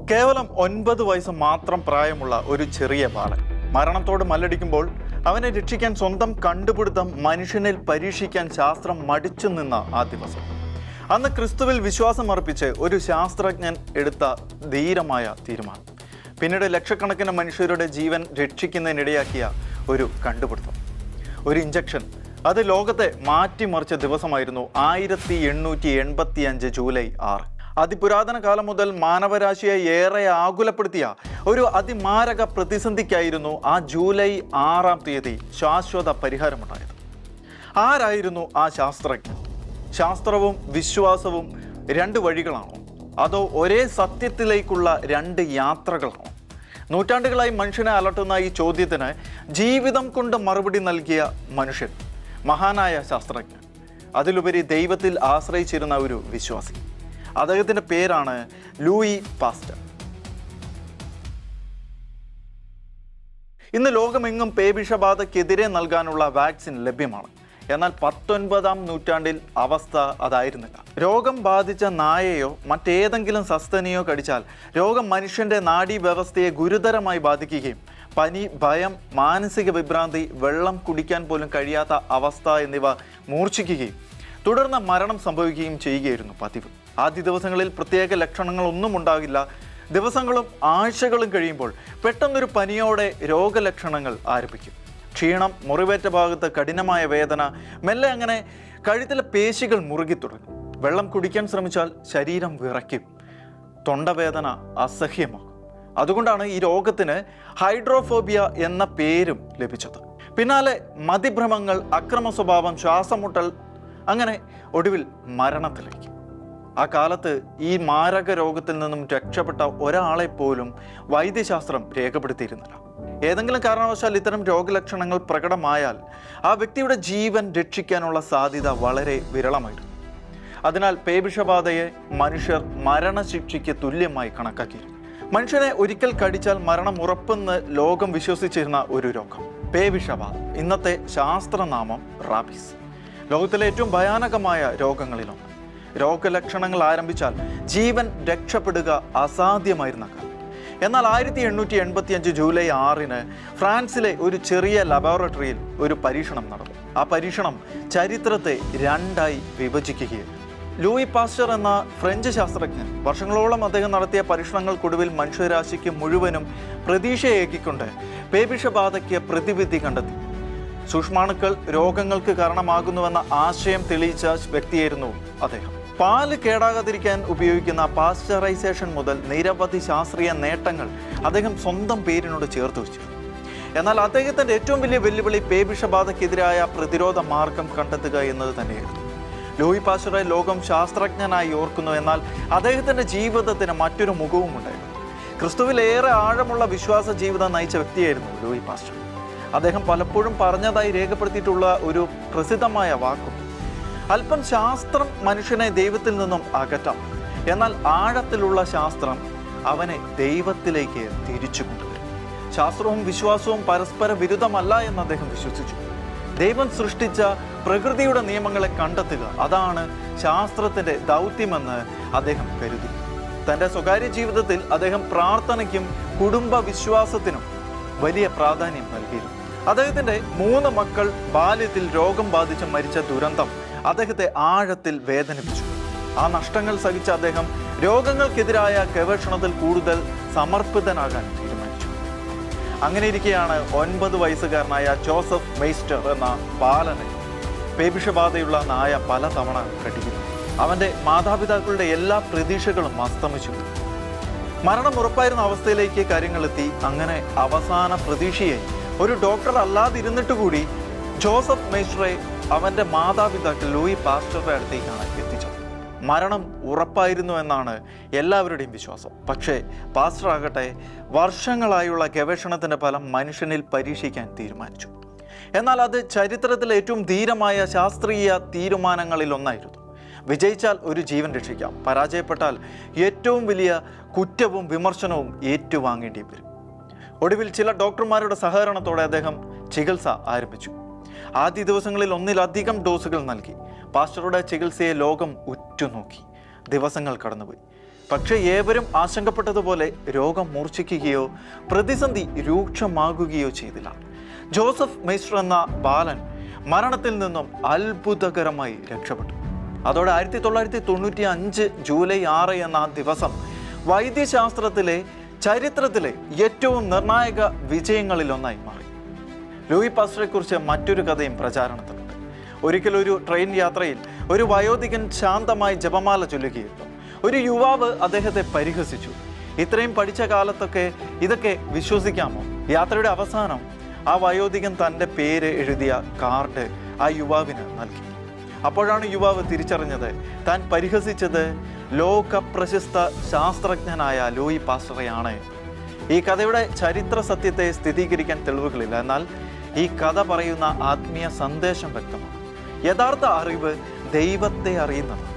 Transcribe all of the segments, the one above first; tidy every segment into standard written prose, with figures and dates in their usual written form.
കേവലം 9 വയസ്സ് മാത്രം പ്രായമുള്ള ഒരു ചെറിയ ബാലൻ മരണത്തോട് മല്ലടിക്കുമ്പോൾ അവനെ രക്ഷിക്കാൻ സ്വന്തം കണ്ടുപിടുത്തം മനുഷ്യനിൽ പരീക്ഷിക്കാൻ ശാസ്ത്രം മടിച്ചു നിന്ന ആ ദിവസം. അന്ന് ക്രിസ്തുവിൽ വിശ്വാസം അർപ്പിച്ച് ഒരു ശാസ്ത്രജ്ഞൻ എടുത്ത ധീരമായ തീരുമാനം പിന്നീട് ലക്ഷക്കണക്കിന് മനുഷ്യരുടെ ജീവൻ രക്ഷിക്കുന്നതിനിടയാക്കിയ ഒരു കണ്ടുപിടുത്തം, ഒരു ഇഞ്ചക്ഷൻ. അത് ലോകത്തെ മാറ്റിമറിച്ച ദിവസമായിരുന്നു 1885 ജൂലൈ 6. അതിപുരാതന കാലം മുതൽ മാനവരാശിയെ ഏറെ ആകുലപ്പെടുത്തിയ ഒരു അതിമാരക പ്രതിസന്ധിക്കായിരുന്നു ആ ജൂലൈ 6 ശാശ്വത പരിഹാരമുണ്ടായത്. ആരായിരുന്നു ആ ശാസ്ത്രജ്ഞൻ? ശാസ്ത്രവും വിശ്വാസവും 2 വഴികളാണോ, അതോ ഒരേ സത്യത്തിലേക്കുള്ള 2 യാത്രകളാണോ? നൂറ്റാണ്ടുകളായി മനുഷ്യനെ അലട്ടുന്ന ഈ ചോദ്യത്തിന് ജീവിതം കൊണ്ട് മറുപടി നൽകിയ മനുഷ്യൻ, മഹാനായ ശാസ്ത്രജ്ഞൻ, അതിലുപരി ദൈവത്തിൽ ആശ്രയിച്ചിരുന്ന ഒരു വിശ്വാസി. അദ്ദേഹത്തിൻ്റെ പേരാണ് ലൂയി പാസ്റ്റർ. ഇന്ന് ലോകമെങ്ങും പേവിഷബാധയ്ക്കെതിരെ നൽകാനുള്ള വാക്സിൻ ലഭ്യമാണ്. എന്നാൽ 19-ാം നൂറ്റാണ്ടിൽ അവസ്ഥ അതായിരുന്നില്ല. രോഗം ബാധിച്ച നായയോ മറ്റേതെങ്കിലും സസ്തനിയോ കടിച്ചാൽ രോഗം മനുഷ്യൻ്റെ നാഡീവ്യവസ്ഥയെ ഗുരുതരമായി ബാധിക്കുകയും പനി, ഭയം, മാനസിക വിഭ്രാന്തി, വെള്ളം കുടിക്കാൻ പോലും കഴിയാത്ത അവസ്ഥ എന്നിവ മൂർച്ഛിക്കുകയും തുടർന്ന് മരണം സംഭവിക്കുകയും ചെയ്യുകയായിരുന്നു പതിവ്. ആദ്യ ദിവസങ്ങളിൽ പ്രത്യേക ലക്ഷണങ്ങളൊന്നും ഉണ്ടാകില്ല. ദിവസങ്ങളും ആഴ്ചകളും കഴിയുമ്പോൾ പെട്ടെന്നൊരു പനിയോടെ രോഗലക്ഷണങ്ങൾ ആരംഭിക്കും. ക്ഷീണം, മുറിവേറ്റ ഭാഗത്ത് കഠിനമായ വേദന, മെല്ലെ അങ്ങനെ കഴുത്തിലെ പേശികൾ മുറുകി തുടങ്ങും. വെള്ളം കുടിക്കാൻ ശ്രമിച്ചാൽ ശരീരം വിറയ്ക്കും. തൊണ്ടവേദന അസഹ്യമാകും. അതുകൊണ്ടാണ് ഈ രോഗത്തിന് ഹൈഡ്രോഫോബിയ എന്ന പേരും ലഭിച്ചത്. പിന്നാലെ മതിഭ്രമങ്ങൾ, അക്രമ സ്വഭാവം, ശ്വാസമുട്ടൽ, അങ്ങനെ ഒടുവിൽ മരണത്തിലേക്ക്. ആ കാലത്ത് ഈ മാരക രോഗത്തിൽ നിന്നും രക്ഷപ്പെട്ട ഒരാളെ പോലും വൈദ്യശാസ്ത്രം രേഖപ്പെടുത്തിയിരുന്നില്ല. ഏതെങ്കിലും കാരണവശാൽ ഇത്തരം രോഗലക്ഷണങ്ങൾ പ്രകടമായാൽ ആ വ്യക്തിയുടെ ജീവൻ രക്ഷിക്കാനുള്ള സാധ്യത വളരെ വിരളമായിരുന്നു. അതിനാൽ പേവിഷബാധയെ മനുഷ്യർ മരണശിക്ഷയ്ക്ക് തുല്യമായി കണക്കാക്കിയിരുന്നു. മനുഷ്യനെ ഒരിക്കൽ കടിച്ചാൽ മരണം ഉറപ്പെന്ന് ലോകം വിശ്വസിച്ചിരുന്ന ഒരു രോഗം പേവിഷബാധ. ഇന്നത്തെ ശാസ്ത്രനാമം റാബീസ്. ലോകത്തിലെ ഏറ്റവും ഭയാനകമായ രോഗങ്ങളിലൊന്ന്. രോഗലക്ഷണങ്ങൾ ആരംഭിച്ചാൽ ജീവൻ രക്ഷപ്പെടുക അസാധ്യമായിരുന്ന കാലം. എന്നാൽ 1885 ജൂലൈ 6 ഫ്രാൻസിലെ ഒരു ചെറിയ ലബോറട്ടറിയിൽ ഒരു പരീക്ഷണം നടന്നു. ആ പരീക്ഷണം ചരിത്രത്തെ 2ആയി വിഭജിക്കുകയായിരുന്നു. ലൂയി പാസ്റ്റർ എന്ന ഫ്രഞ്ച് ശാസ്ത്രജ്ഞൻ വർഷങ്ങളോളം അദ്ദേഹം നടത്തിയ പരീക്ഷണങ്ങൾക്കൊടുവിൽ മനുഷ്യരാശിക്ക് മുഴുവനും പ്രതീക്ഷയേക്കിക്കൊണ്ട് പേവിഷബാധയ്ക്ക് പ്രതിവിധി കണ്ടെത്തി. സൂക്ഷ്മാണുക്കൾ രോഗങ്ങൾക്ക് കാരണമാകുന്നുവെന്ന ആശയം തെളിയിച്ച വ്യക്തിയായിരുന്നു അദ്ദേഹം. പാല് കേടാകാതിരിക്കാൻ ഉപയോഗിക്കുന്ന പാസ്ചറൈസേഷൻ മുതൽ നിരവധി ശാസ്ത്രീയ നേട്ടങ്ങൾ അദ്ദേഹം സ്വന്തം പേരിനോട് ചേർത്ത് വെച്ചു. എന്നാൽ അദ്ദേഹത്തിൻ്റെ ഏറ്റവും വലിയ വെല്ലുവിളി പേവിഷബാധയ്ക്കെതിരായ പ്രതിരോധ മാർഗം കണ്ടെത്തുക എന്നത് തന്നെയായിരുന്നു. ലൂയി പാസ്റ്ററെ ലോകം ശാസ്ത്രജ്ഞനായി ഓർക്കുന്നു. എന്നാൽ അദ്ദേഹത്തിൻ്റെ ജീവിതത്തിന് മറ്റൊരു മുഖവും ഉണ്ടായിരുന്നു. ക്രിസ്തുവിലേറെ ആഴമുള്ള വിശ്വാസ ജീവിതം നയിച്ച വ്യക്തിയായിരുന്നു ലൂയി പാസ്റ്റർ. അദ്ദേഹം പലപ്പോഴും പറഞ്ഞതായി രേഖപ്പെടുത്തിയിട്ടുള്ള ഒരു പ്രസിദ്ധമായ വാക്കും, അല്പം ശാസ്ത്രം മനുഷ്യനെ ദൈവത്തിൽ നിന്നും അകറ്റാം, എന്നാൽ ആഴത്തിലുള്ള ശാസ്ത്രം അവനെ ദൈവത്തിലേക്ക് തിരിച്ചു കൊണ്ടുവരും. ശാസ്ത്രവും വിശ്വാസവും പരസ്പര വിരുദ്ധമല്ല എന്ന് അദ്ദേഹം വിശ്വസിച്ചു. ദൈവം സൃഷ്ടിച്ച പ്രകൃതിയുടെ നിയമങ്ങളെ കണ്ടെത്തുക, അതാണ് ശാസ്ത്രത്തിൻ്റെ ദൗത്യമെന്ന് അദ്ദേഹം കരുതി. തൻ്റെ സ്വകാര്യ ജീവിതത്തിൽ അദ്ദേഹം പ്രാർത്ഥനയ്ക്കും കുടുംബ വിശ്വാസത്തിനും വലിയ പ്രാധാന്യം നൽകിയിരുന്നു. അദ്ദേഹത്തിൻ്റെ 3 മക്കൾ ബാല്യത്തിൽ രോഗം ബാധിച്ച് മരിച്ച ദുരന്തം അദ്ദേഹത്തെ ആഴത്തിൽ വേദനിപ്പിച്ചു. ആ നഷ്ടങ്ങൾ സഹിച്ച അദ്ദേഹം രോഗങ്ങൾക്കെതിരായ ഗവേഷണത്തിൽ കൂടുതൽ സമർപ്പിതനാകാൻ തീരുമാനിച്ചു. അങ്ങനെയിരിക്കെയാണ് 9 വയസ്സുകാരനായ ജോസഫ് മെയ്സ്റ്റർ എന്ന ബാലനെ പേവിഷബാധയുള്ള നായ പലതവണ കടിക്കുന്നു. അവൻ്റെ മാതാപിതാക്കളുടെ എല്ലാ പ്രതീക്ഷകളും അസ്തമിച്ചു. മരണം ഉറപ്പായിരുന്ന അവസ്ഥയിലേക്ക് കാര്യങ്ങളെത്തി. അങ്ങനെ അവസാന പ്രതീക്ഷയെ ഒരു ഡോക്ടർ അല്ലാതിരുന്നിട്ട് കൂടി ജോസഫ് മെയ്സ്റ്ററെ അവൻ്റെ മാതാപിതാക്കൾ ലൂയി പാസ്റ്ററുടെ അടുത്തേക്കാണ് എത്തിച്ചത്. മരണം ഉറപ്പായിരുന്നു എന്നാണ് എല്ലാവരുടെയും വിശ്വാസം. പക്ഷേ പാസ്റ്റർ ആകട്ടെ വർഷങ്ങളായുള്ള ഗവേഷണത്തിൻ്റെ ഫലം മനുഷ്യനിൽ പരീക്ഷിക്കാൻ തീരുമാനിച്ചു. എന്നാൽ അത് ചരിത്രത്തിലെ ഏറ്റവും ധീരമായ ശാസ്ത്രീയ തീരുമാനങ്ങളിലൊന്നായിരുന്നു. വിജയിച്ചാൽ ഒരു ജീവൻ രക്ഷിക്കാം, പരാജയപ്പെട്ടാൽ ഏറ്റവും വലിയ കുറ്റവും വിമർശനവും ഏറ്റുവാങ്ങേണ്ടി വരും. ഒടുവിൽ ചില ഡോക്ടർമാരുടെ സഹകരണത്തോടെ അദ്ദേഹം ചികിത്സ ആരംഭിച്ചു. ആദ്യ ദിവസങ്ങളിൽ 1-ലധികം ഡോസുകൾ നൽകി. പാസ്റ്ററുടെ ചികിത്സയെ ലോകം ഉറ്റുനോക്കി. ദിവസങ്ങൾ കടന്നുപോയി. പക്ഷേ ഏവരും ആശങ്കപ്പെട്ടതുപോലെ രോഗം മൂർച്ഛിക്കുകയോ പ്രതിസന്ധി രൂക്ഷമാകുകയോ ചെയ്തില്ല. ജോസഫ് മെയ്സ്റ്റർ എന്ന ബാലൻ മരണത്തിൽ നിന്നും അത്ഭുതകരമായി രക്ഷപ്പെട്ടു. അതോടെ 1995 ജൂലൈ 6 എന്ന ദിവസം വൈദ്യശാസ്ത്രത്തിലെ ചരിത്രത്തിലെ ഏറ്റവും നിർണായക വിജയങ്ങളിലൊന്നായി മാറി. ലൂയി പാസ്റ്ററെക്കുറിച്ച് മറ്റൊരു കഥയും പ്രചാരണത്തിലുണ്ട്. ഒരിക്കലൊരു ട്രെയിൻ യാത്രയിൽ ഒരു വയോധികൻ ശാന്തമായി ജപമാല ചൊല്ലുകയായിരുന്നു. ഒരു യുവാവ് അദ്ദേഹത്തെ പരിഹസിച്ചു. ഇത്രയും പഠിച്ച കാലത്തൊക്കെ ഇതൊക്കെ വിശ്വസിക്കാമോ? യാത്രയുടെ അവസാനം ആ വയോധികൻ തൻ്റെ പേര് എഴുതിയ കാർഡ് ആ യുവാവിന് നൽകി. അപ്പോഴാണ് യുവാവ് തിരിച്ചറിഞ്ഞത് താൻ പരിഹസിച്ചത് ലോക പ്രശസ്ത ശാസ്ത്രജ്ഞനായ ലൂയി പാസ്റ്ററെയാണ്. ഈ കഥയുടെ ചരിത്ര സത്യത്തെ സ്ഥിരീകരിക്കാൻ തെളിവുകളില്ല. എന്നാൽ ഈ കഥ പറയുന്ന ആത്മീയ സന്ദേശം വ്യക്തമാണ്. യഥാർത്ഥ അറിവ് ദൈവത്തെ അറിയുന്നതാണ്.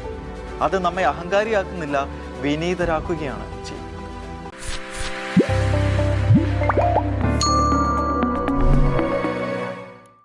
അത് നമ്മെ അഹങ്കാരിയാക്കുന്നില്ല, വിനീതരാക്കുകയാണ് ചെയ്യുന്നത്.